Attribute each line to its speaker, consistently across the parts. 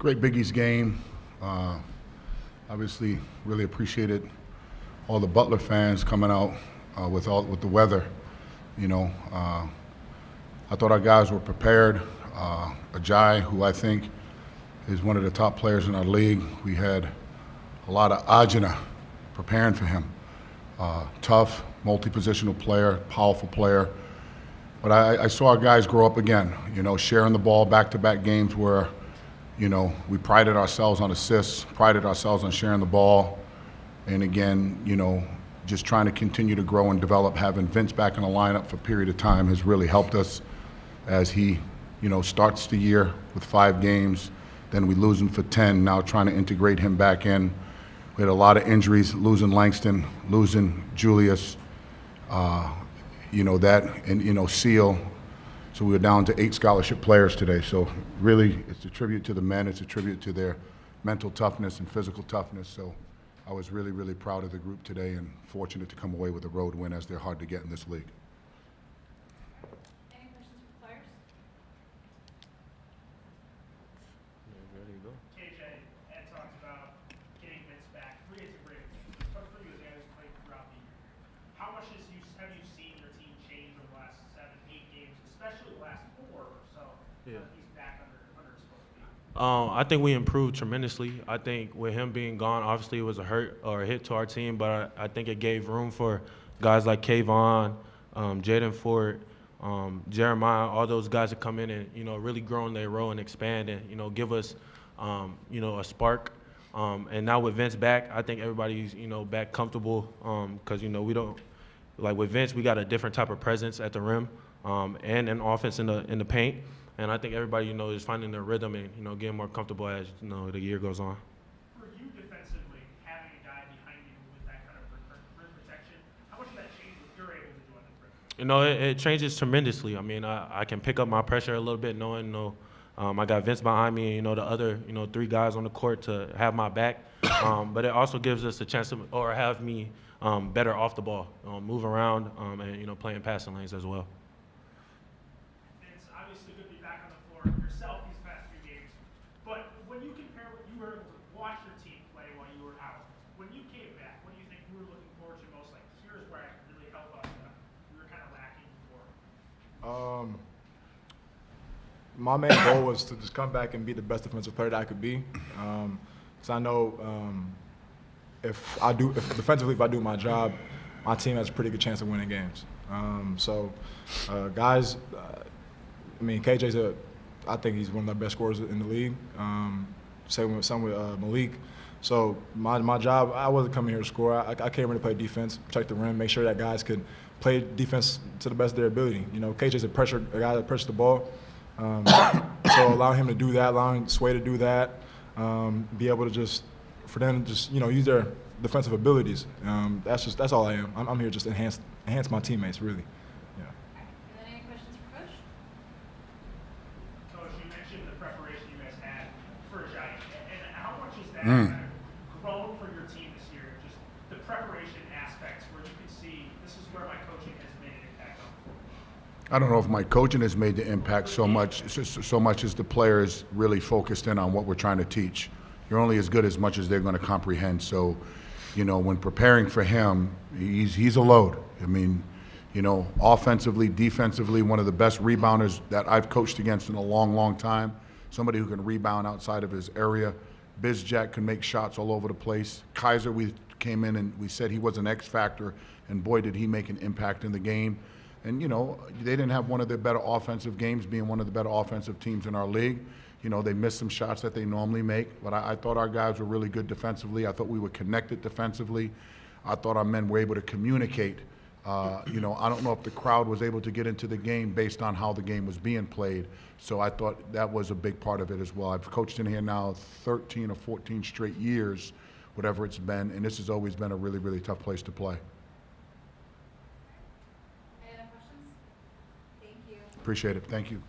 Speaker 1: Great Big East game. Obviously, really appreciated all the Butler fans coming out with the weather. I thought our guys were prepared. Ajay, who I think is one of the top players in our league, we had a lot of ajna preparing for him. Tough, multi-positional player, powerful player. But I saw our guys grow up again, sharing the ball back-to-back games where, we prided ourselves on assists, prided ourselves on sharing the ball. And again, just trying to continue to grow and develop. Having Vince back in the lineup for a period of time has really helped us as he, starts the year with 5 games. Then we lose him for 10, now trying to integrate him back in. We had a lot of injuries, losing Langston, losing Julius, Seal. So we were down to 8 scholarship players today. So really, it's a tribute to the men. It's a tribute to their mental toughness and physical toughness. So I was really, really proud of the group today and fortunate to come away with a road win, as they're hard to get in this league.
Speaker 2: Any questions for players?
Speaker 3: Ready to go.
Speaker 4: KJ, Ed talks about getting Vince back. 3 is a great thing, but for you as a guy who's played throughout the year, how much have you seen your team change over the last 7, 8 games, especially the last 4 or so?
Speaker 3: Yeah.
Speaker 4: He's back under his supposed to be.
Speaker 3: I think we improved tremendously. I think with him being gone, obviously it was a hurt or a hit to our team, but I think it gave room for guys like Kayvon, Jaden Ford, Jeremiah, all those guys to come in and, really grow in their role and expand and, give us, a spark. And now with Vince back, I think everybody's, back comfortable because, we don't, like with Vince, we got a different type of presence at the rim and an offense in the paint. And I think everybody, is finding their rhythm and, getting more comfortable as, the year goes on.
Speaker 4: For you defensively, having a guy behind you with that kind of rim protection, how much of that changed what you're able to do on the rim?
Speaker 3: It changes tremendously. I mean, I can pick up my pressure a little bit knowing, I got Vince behind me and, the other, 3 guys on the court to have my back. But it also gives us a chance to, or have me better off the ball, move around and, playing passing lanes as well.
Speaker 4: It's obviously good to be back on the floor yourself these past few games. But when you compare what you were able to watch your team play while you were out, when you came back, what do you think you were looking forward to most? Like, here's where I can really help us that we were kind of lacking before.
Speaker 5: My main goal was to just come back and be the best defensive player that I could be. So I know if defensively, if I do my job, my team has a pretty good chance of winning games. Guys, KJ's I think he's one of the best scorers in the league. Same with Malik. So my job, I wasn't coming here to score. I came here to play defense, protect the rim, make sure that guys could play defense to the best of their ability. KJ's a guy that pressures the ball. So allowing him to do that, allowing Sway to do that, be able to for them to use their defensive abilities. That's all I am. I'm here just to enhance my teammates, really. Yeah.
Speaker 2: And then any questions for Coach?
Speaker 4: Coach, you mentioned the preparation you guys had for Giant, and how much is that kind of grown for your team this year? Just the preparation aspects where you can see this is where my coaching has made an impact on the floor.
Speaker 1: I don't know if my coaching has made the impact so much as the players really focused in on what we're trying to teach. You're only as good as much as they're going to comprehend. So, when preparing for him, he's a load. I mean, offensively, defensively, one of the best rebounders that I've coached against in a long, long time. Somebody who can rebound outside of his area. Bizjack can make shots all over the place. Kaiser, we came in and we said he was an X factor, and boy, did he make an impact in the game. And, they didn't have one of their better offensive games, being one of the better offensive teams in our league. They missed some shots that they normally make, but I thought our guys were really good defensively. I thought we were connected defensively. I thought our men were able to communicate. I don't know if the crowd was able to get into the game based on how the game was being played. So I thought that was a big part of it as well. I've coached in here now 13 or 14 straight years, whatever it's been, and this has always been a really, really tough place to play.
Speaker 2: Any other questions? Thank you.
Speaker 1: Appreciate it. Thank you.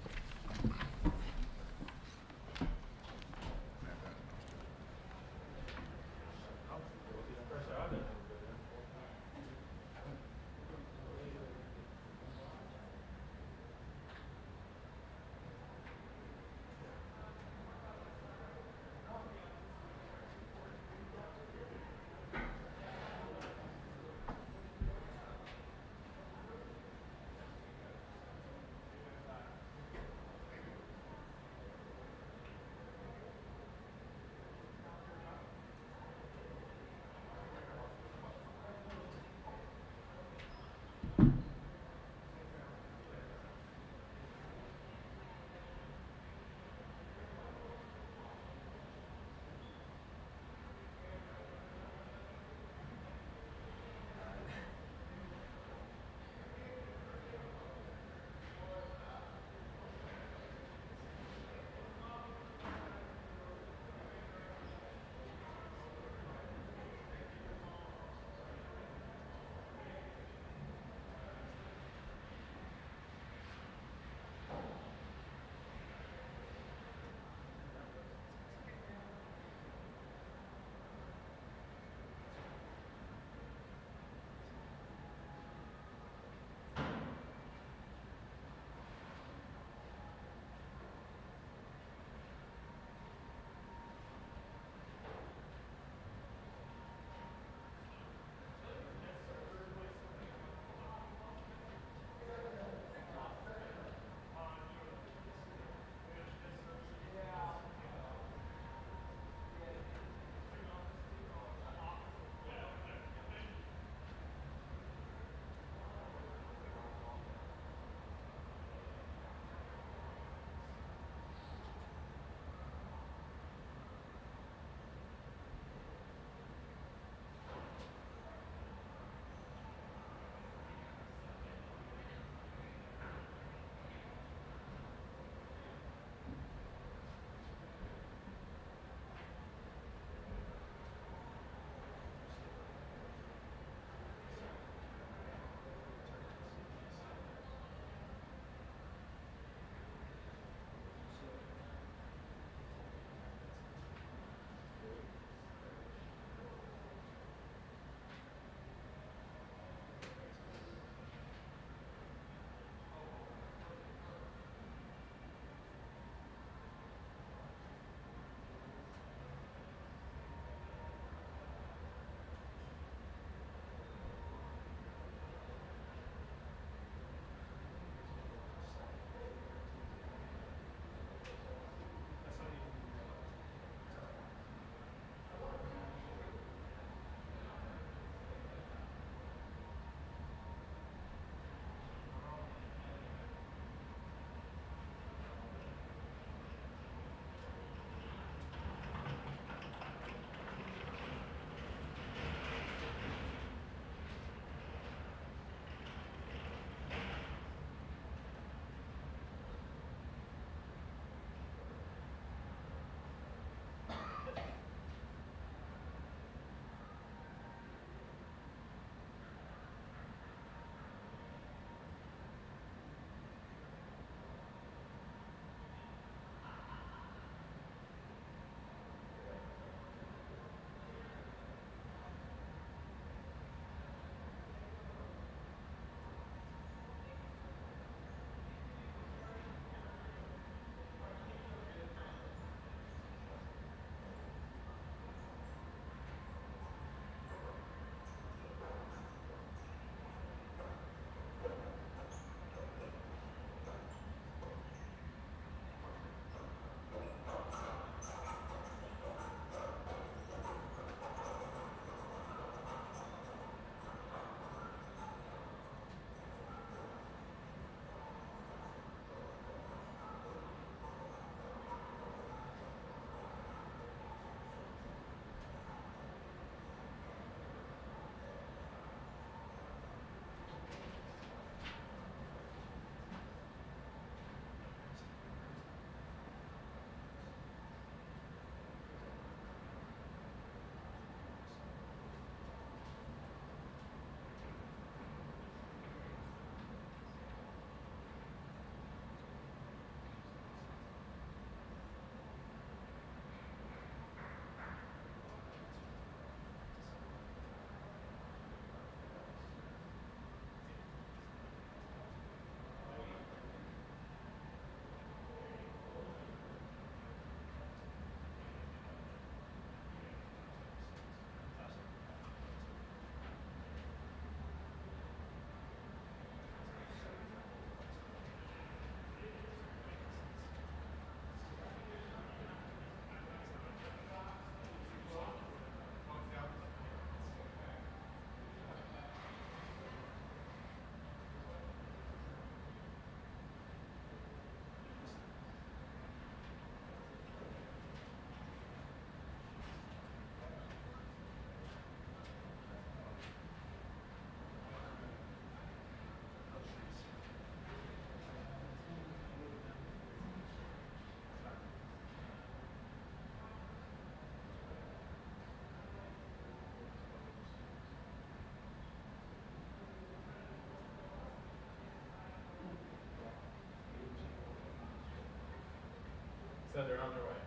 Speaker 6: said they're on their way.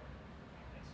Speaker 4: Thanks.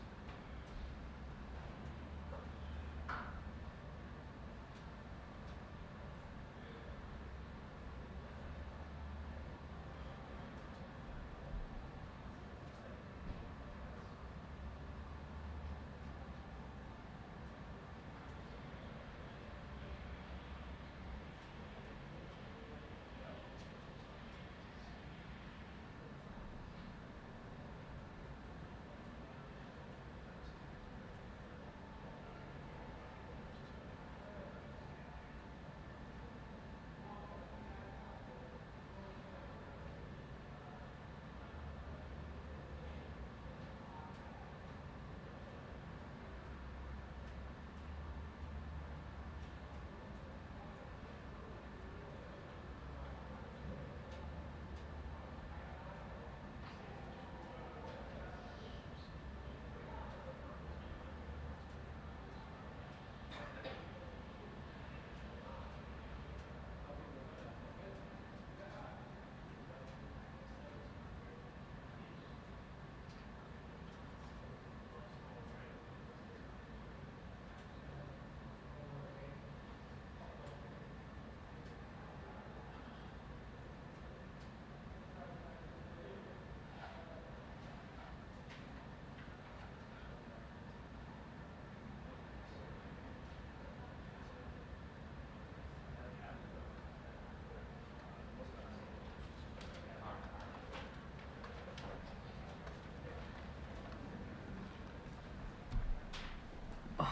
Speaker 6: All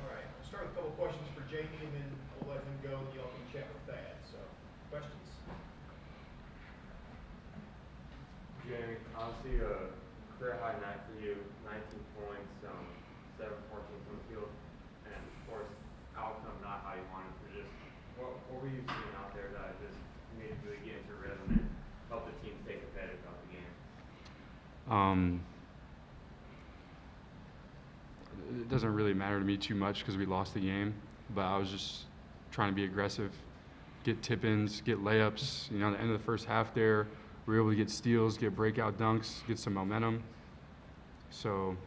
Speaker 6: right, we'll start with a couple questions for Jamie, and then we'll let him go, and y'all can chat with Thad. So, questions?
Speaker 7: Jamie, obviously a career high night for you, 19 points, 7 14 from the field, and of course, outcome not how you wanted. But just what were you seeing out there that just made you really get into rhythm and help the team stay competitive throughout the game?
Speaker 8: It doesn't really matter to me too much because we lost the game, but I was just trying to be aggressive, get tip-ins, get layups. You know, at the end of the first half there, we were able to get steals, get breakout dunks, get some momentum. So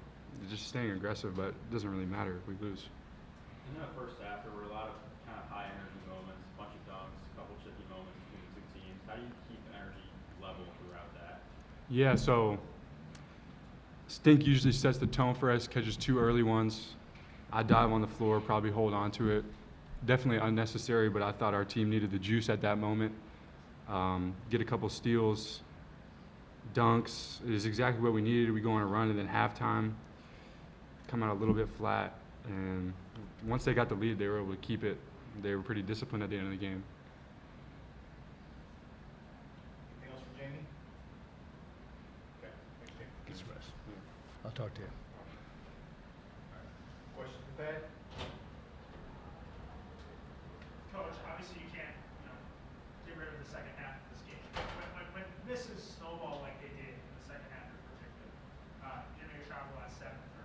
Speaker 8: just staying aggressive, but it doesn't really matter if we lose.
Speaker 9: In that first half, there were a lot of kind of high energy moments, a bunch of dunks, a couple chippy moments between the two teams. How do you keep energy level throughout that?
Speaker 8: Yeah, so Stink usually sets the tone for us, catches 2 early ones. I dive on the floor, probably hold on to it. Definitely unnecessary, but I thought our team needed the juice at that moment. Get a couple steals, dunks is exactly what we needed. We go on a run, and then halftime, come out a little bit flat. And once they got the lead, they were able to keep it. They were pretty disciplined at the end of the game.
Speaker 6: Anything else for Jamie? Okay, thanks, Jamie.
Speaker 10: Get some rest. I'll talk to you.
Speaker 6: Questions for Thad?
Speaker 4: Coach, obviously you can't, get rid of the second half of this game. When misses snowball like they did in the second half in particular, you shot the last 7 or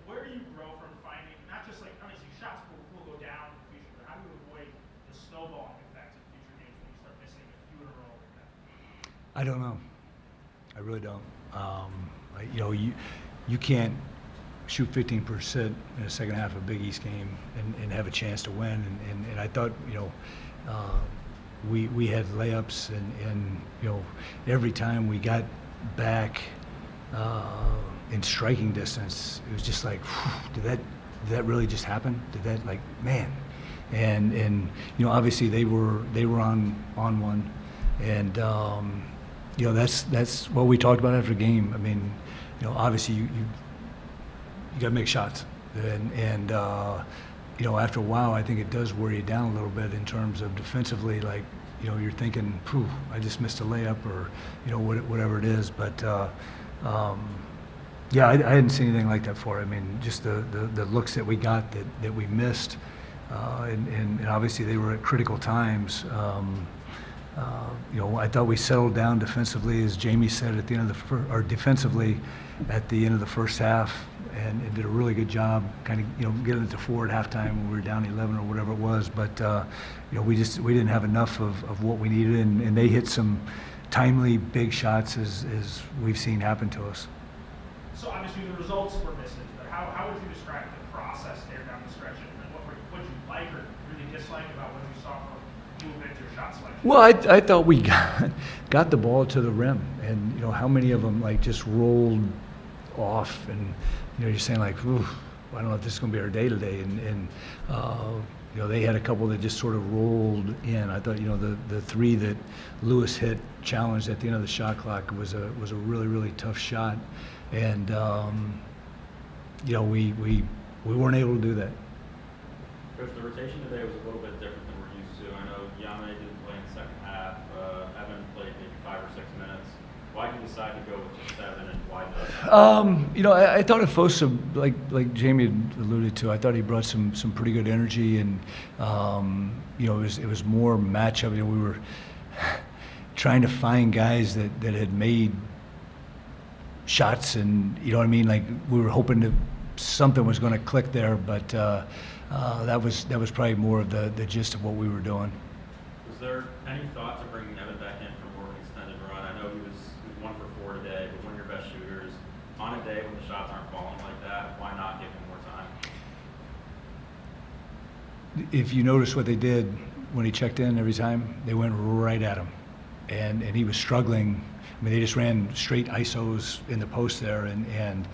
Speaker 4: where do you grow from finding, not just like, obviously shots will go down in the future, but how do you avoid the snowballing effect in future games when you start missing a few in a row like that?
Speaker 10: I don't know. I really don't. You can't shoot 15% in the second half of a Big East game and have a chance to win. And I thought, we had layups and every time we got back in striking distance, it was just like, did that really just happen? Did that, like, man? And obviously they were on one, and that's what we talked about after the game. I mean, obviously you got to make shots, and after a while, I think it does wear you down a little bit in terms of defensively. Like, you're thinking, I just missed a layup, or whatever it is. But yeah, I hadn't seen anything like that before. I mean, just the looks that we got that we missed, and obviously they were at critical times. I thought we settled down defensively, as Jamie said, at the end of defensively at the end of the first half, and did a really good job, kind of getting it to 4 at halftime when we were down 11 or whatever it was. But we didn't have enough of what we needed, and they hit some timely big shots as we've seen happen to us.
Speaker 4: So obviously the results were missing, but how would you describe the process there down the stretch? And what did you like or really dislike about what you saw from movement or shot selection?
Speaker 10: Well, I thought we got the ball to the rim, and you know how many of them like just rolled off, and you know you're saying like, ooh, I don't know if this is going to be our day today, and you know they had a couple that just sort of rolled in. I thought you know the three that Lewis hit challenged at the end of the shot clock was a really tough shot, and you know we weren't able to do that.
Speaker 9: Coach, the rotation today was a little bit different than we're used to. I know Yame didn't play in the second half. Evan played maybe 5 or 6 minutes. Why did you decide to go with just 7, and why those?
Speaker 10: You know, I thought Afosa, like Jamie alluded to, I thought he brought some pretty good energy, and you know, it was more matchup. You know, we were trying to find guys that had made shots, and you know what I mean. Like we were hoping that something was going to click there, but that was probably more of the gist of what we were doing.
Speaker 9: Was there any thought to bringing Evan back in for more of an extended run? I know he was 1 for 4 today, but one of your best shooters. On a day when the shots aren't falling like that, why not give him more time?
Speaker 10: If you notice what they did when he checked in every time, they went right at him, and he was struggling. I mean, they just ran straight ISOs in the post there, and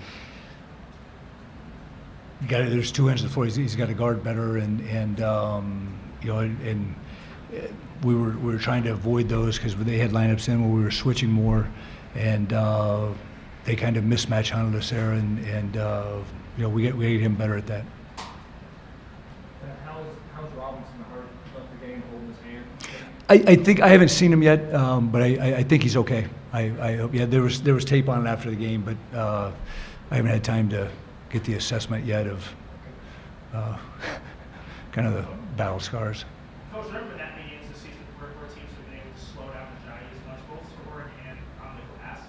Speaker 10: there's 2 ends of the floor. He's got to guard better, and you know, and we were trying to avoid those because they had lineups in where we were switching more, and they kind of mismatch hunted us there, and you know, we get him better at that.
Speaker 6: How's Robinson left the game holding his hand?
Speaker 10: I think I haven't seen him yet, but I think he's okay. I hope. Yeah, there was tape on it after the game, but I haven't had time to get the assessment yet of kind of the battle scars.
Speaker 4: Coach, there have been that many games this season where teams have been able to slow down the Giants as much, both scoring and on the glass.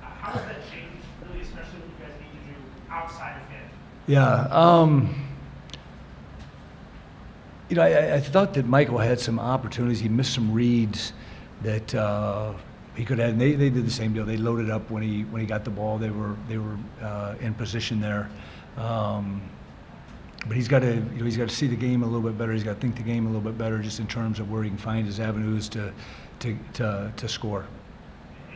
Speaker 4: How has that changed, really, especially what you guys need to do outside of him?
Speaker 10: Yeah. You know, I thought that Michael had some opportunities. He missed some reads that he could have. And they did the same deal. They loaded up when he got the ball. They were in position there. But he's got to see the game a little bit better. He's got to think the game a little bit better, just in terms of where he can find his avenues to score.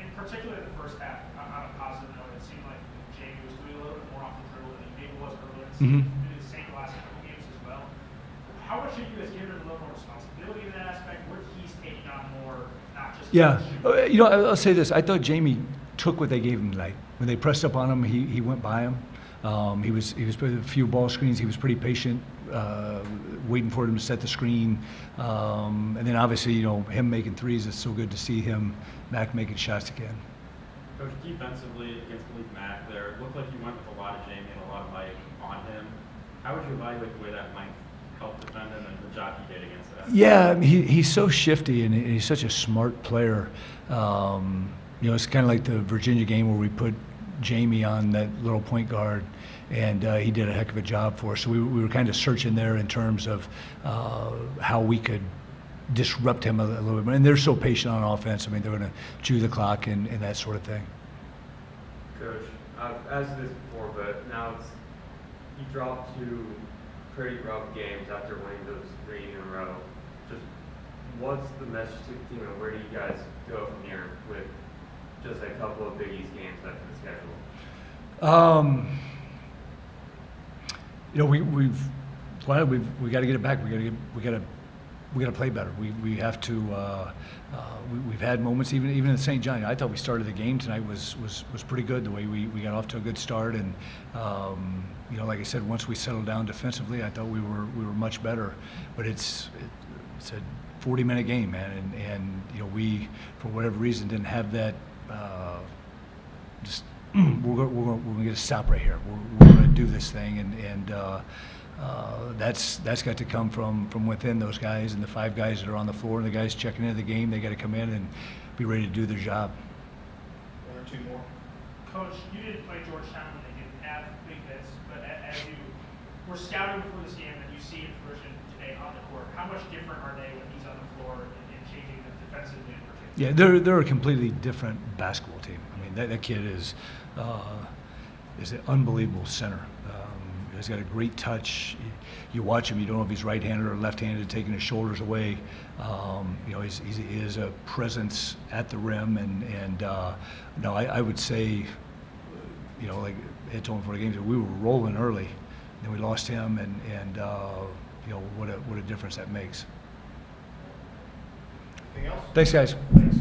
Speaker 4: In particular, in the first half, on a positive note, it seemed like Jamie was doing a little bit more off the dribble than he maybe was earlier in the season. Maybe the same the last couple games as well. How much have you guys given him a little more responsibility in that aspect, where he's taking on more, not just
Speaker 10: Yeah, you know, I'll say this. I thought Jamie took what they gave him tonight. When they pressed up on him, he went by him. He was with a few ball screens. He was pretty patient, waiting for them to set the screen. And then obviously, you know, him making threes. It's so good to see him back making shots again.
Speaker 9: Coach, defensively against Malik Mack there, it looked like you went with a lot of Jamie and a lot of Mike on him. How would you evaluate the way that Mike helped defend him and the job he did against that?
Speaker 10: Yeah, he's so shifty, and he's such a smart player. You know, it's kind of like the Virginia game where we put Jamie on that little point guard, and he did a heck of a job for us. So we were kind of searching there in terms of how we could disrupt him a little bit. And they're so patient on offense. I mean, they're going to chew the clock and that sort of thing.
Speaker 7: Coach, I've asked you this before, but now you dropped 2 pretty rough games after winning those 3 in a row. Just what's the message to the team, and where do you guys go from here with just a couple of Big East games left in the schedule?
Speaker 10: You know, we got to get it back. We got to play better. We have to. We've had moments even in St. John. I thought we started the game tonight was pretty good. The way we got off to a good start, and you know, like I said, once we settled down defensively, I thought we were much better. But it's a 40-minute game, man, and you know, we for whatever reason didn't have that. Just we're going to get a stop right here. We're going to do this thing, and that's got to come from within those guys, and the 5 guys that are on the floor, and the guys checking into the game. They got to come in and be ready to do their job.
Speaker 6: 1 or 2 more.
Speaker 4: Coach, you didn't play Georgetown when they didn't have big hits, but as you were scouting before this game and you see in fruition today on the court, how much different are they when he's on the floor and changing them defensively in particular?
Speaker 10: Yeah, they're a completely different basketball team. I mean, that kid is an unbelievable center. He's got a great touch. You watch him, you don't know if he's right-handed or left-handed, taking his shoulders away. You know, he is a presence at the rim, and no, I would say, you know, like I told him before the game, that we were rolling early, then we lost him, and you know what a difference that makes.
Speaker 6: Anything else?
Speaker 10: Thanks, guys.
Speaker 6: Thanks.